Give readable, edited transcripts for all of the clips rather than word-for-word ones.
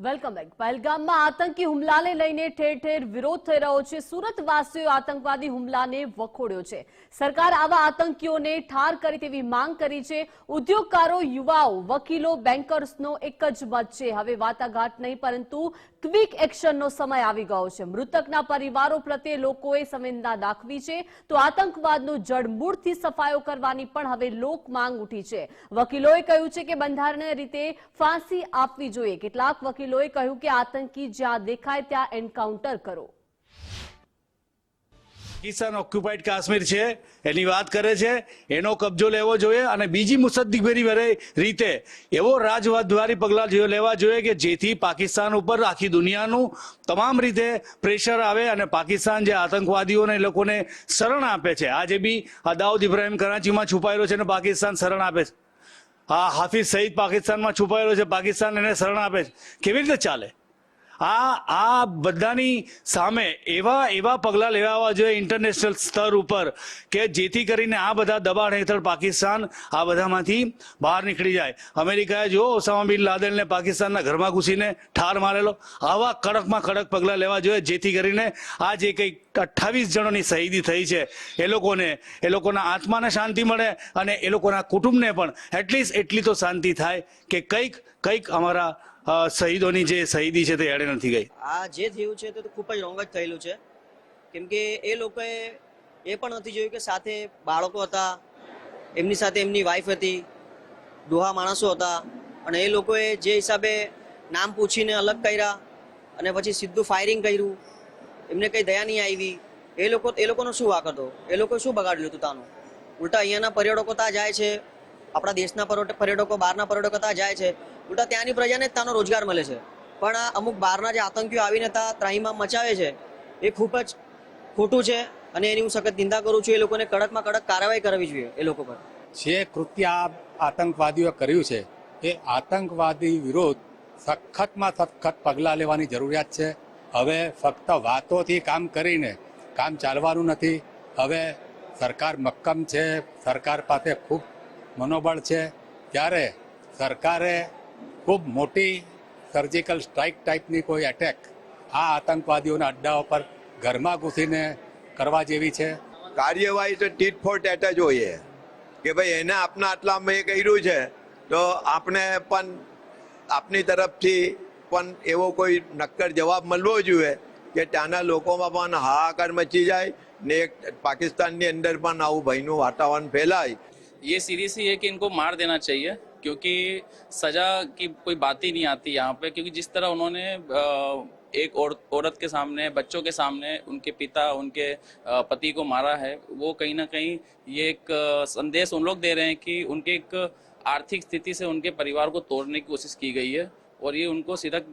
Welcome back. પહેલગામમાં આતંકી હુમલાને લઈને ઠેર ઠેર વિરોધ થઈ રહ્યો છે। સુરતવાસીઓએ આતંકવાદી હુમલાને વખોડ્યો છે। સરકાર આવા આતંકીઓને ઠાર કરે તેવી માંગ કરી છે। ઉદ્યોગકારો, યુવાઓ, વકીલો, બેન્કર્સનો એક જ મત છે, હવે વાટાઘાટ નહીં પરંતુ ક્વિક એક્શનનો સમય આવી ગયો છે। મૃતકના પરિવારો પ્રત્યે લોકોએ સંવેદના દાખવી છે તો આતંકવાદનો જડમૂળથી સફાયો કરવાની પણ હવે લોક માંગ ઉઠી છે। વકીલોએ કહ્યું છે કે બંધારણીય રીતે ફાંસી આપવી જોઈએ। કેટલાક વકીલોએ કહ્યું કે આતંકી જ્યાં દેખાય ત્યાં એન્કાઉન્ટર કરો। પાકિસ્તાન ઓક્યુપાઈડ કાશ્મીર છે એની વાત કરે છે, એનો કબજો લેવો જોઈએ અને બીજી મુસદ્દીગીરી રીતે એવો રાજદ્વારી પગલાં લેવા જોઈએ કે જેથી પાકિસ્તાન ઉપર આખી દુનિયાનું તમામ રીતે પ્રેશર આવે અને પાકિસ્તાન જે આતંકવાદીઓને એ લોકોને શરણ આપે છે, આજે બી આ દાઉદ ઇબ્રાહિમ કરાચીમાં છુપાયેલો છે અને પાકિસ્તાન શરણ આપે છે, આ હાફિઝ સઈદ પાકિસ્તાનમાં છુપાયેલો છે, પાકિસ્તાન એને શરણ આપે છે, કેવી રીતે ચાલે? આ બધાની સામે એવા પગલાં લેવા જોઈએ ઇન્ટરનેશનલ સ્તર ઉપર કે જેથી કરીને આ બધા દબાણ હેઠળ પાકિસ્તાન આ બધામાંથી બહાર નીકળી જાય। અમેરિકાએ જો ઓસામા બિન લાદેનને પાકિસ્તાનના ઘરમાં ઘૂસીને ઠાર મારેલો, આવા કડકમાં કડક પગલાં લેવા જોઈએ જેથી કરીને આ જે કંઈક 28 જણોની શહીદી થઈ છે એ લોકોના આત્માને શાંતિ મળે અને એ લોકોના કુટુંબને પણ એટલીસ્ટ એટલી તો શાંતિ થાય કે કંઈક અમારા શહીદોની જે શહીદી છે તે એડે નથી ગઈ। આ જે થયું છે તે ખૂબ જ રોંગ જ થયેલું છે, કેમ કે એ લોકોએ એ પણ નથી જોયું કે સાથે બાળકો હતા, એમની સાથે એમની વાઈફ હતી, ડોહા માણસો હતા અને એ લોકોએ જે હિસાબે નામ પૂછીને અલગ કર્યા અને પછી સીધું ફાયરિંગ કર્યું, એમને કંઈ દયા નહીં આવી। એ લોકોનો શું વાંક હતો? એ લોકોએ શું બગાડ્યું હતું તાનું? ઉલટા અહીંયાના પર્યટકો ત્યાં જાય છે, આપણા દેશના પર્યટકો, બહારના પર્યટકો ત્યાં જાય છે, ઉલટા ત્યાંની પ્રજાને જ ત્યાંનો રોજગાર મળે છે। પણ આ અમુક બહારના જે આતંકીઓ આવીને ત્યાં ત્રાહિમામ મચાવે છે એ ખૂબ જ ખોટું છે અને એની હું સખત નિંદા કરું છું। એ લોકોને કડકમાં કડક કાર્યવાહી કરવી જોઈએ એ લોકો પર। જે કૃત્ય આતંકવાદીઓ કર્યું છે એ આતંકવાદી વિરુદ્ધ સખતમાં સખત પગલાં લેવાની જરૂરિયાત છે। હવે ફક્ત વાતોથી કામ કરીને કામ ચાલવાનું નથી। હવે સરકાર મક્કમ છે, સરકાર પાસે ખૂબ મનોબળ છે, ત્યારે સરકારે ખૂબ મોટી સર્જિકલ સ્ટ્રાઇક ટાઈપની કોઈ એટેક આ આતંકવાદીઓના અડ્ડાઓ પર ઘરમાં ઘૂસીને કરવા જેવી છે। કાર્યવાહી તો ટીટ ફોર ટેટ જ હોય કે ભાઈ એને આપના આટલામાં એ કર્યું છે તો આપણે પણ આપની તરફથી પણ એવો કોઈ નક્કર જવાબ મળવો જોઈએ કે ત્યાંના લોકોમાં પણ હાહાકાર મચી જાય ને પાકિસ્તાનની અંદર પણ આવું ભયનું વાતાવરણ ફેલાય। ये सीरीज ही है कि इनको मार देना चाहिए, क्योंकि सजा की कोई बात ही नहीं आती यहाँ पे, क्योंकि जिस तरह उन्होंने एक औरत के सामने, बच्चों के सामने उनके पिता, उनके पति को मारा है, वो कहीं ना कहीं ये एक संदेश उन लोग दे रहे हैं कि उनके एक आर्थिक स्थिति से उनके परिवार को तोड़ने की कोशिश की गई है और ये उनको सीधा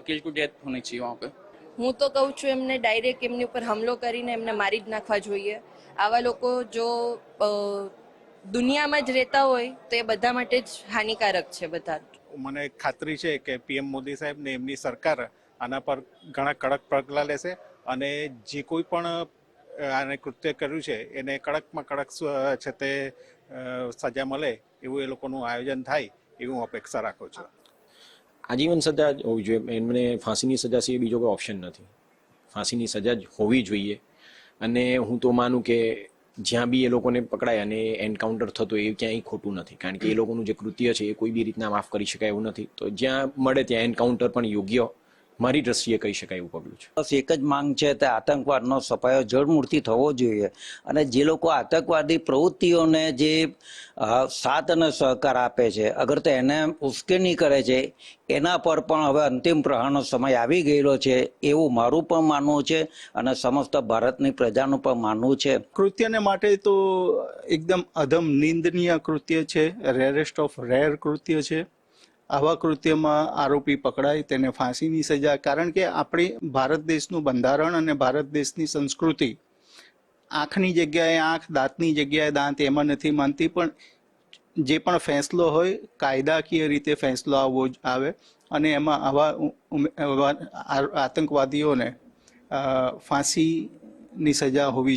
किल टू डेथ होनी चाहिए वहाँ पे। હું તો કહું છું એમને ડાયરેક્ટ એમની ઉપર હુમલો કરીને એમને મારી જ નાખવા જોઈએ। આવા લોકો જો દુનિયામાં જ રહેતા હોય તો એ બધા માટે જ હાનિકારક છે બધા। મને ખાતરી છે કે પીએમ મોદી સાહેબ ને એમની સરકાર આના પર ઘણા કડક પગલાં લેશે અને જે કોઈ પણ આને કૃત્ય કર્યું છે એને કડકમાં કડક છે તે સજા મળે એવું એ લોકોનું આયોજન થાય એવી હું અપેક્ષા રાખું છું। આજીવન સજા હોવી જોઈએ, એમને ફાંસીની સજા સિવાય બીજો કોઈ ઓપ્શન નથી। ફાંસીની સજા જ હોવી જોઈએ અને હું તો માનું કે જ્યાં બી એ લોકોને પકડાય અને એન્કાઉન્ટર થતો એ ક્યાંય ખોટું નથી, કારણ કે એ લોકોનું જે કૃત્ય છે એ કોઈ બી રીતના માફ કરી શકાય એવું નથી। તો જ્યાં મળે ત્યાં એન્કાઉન્ટર પણ યોગ્ય મારી દ્રષ્ટિએ કહી શકાય એવું પગલું છે। બસ એક જ માંગ છે તે આતંકવાદનો સફાયો જડમૂળથી થવો જોઈએ અને જે લોકો આતંકવાદી પ્રવૃત્તિઓને જે સાથ અને સહકાર આપે છે, અગર તો એને ઉશ્કેરણી કરે છે, એના પર પણ હવે અંતિમ પ્રહારનો સમય આવી ગયેલો છે એવું મારું પણ માનવું છે અને સમસ્ત ભારતની પ્રજાનું પણ માનવું છે। કૃત્યને માટે તો એકદમ અધમ નિંદનીય કૃત્ય છે, રેરેસ્ટ ઓફ રેર કૃત્ય છે। આવા કૃત્યમાં આરોપી પકડાય તેને ફાંસીની સજા, કારણ કે આપણી ભારત દેશનું બંધારણ અને ભારત દેશની સંસ્કૃતિ આંખની જગ્યાએ આંખ, દાંતની જગ્યાએ દાંત એમાં નથી માનતી, પણ જે પણ ફેંસલો હોય કાયદાકીય રીતે ફેંસલો આવે અને એમાં આવા આતંકવાદીઓને ફાંસીની સજા હોવી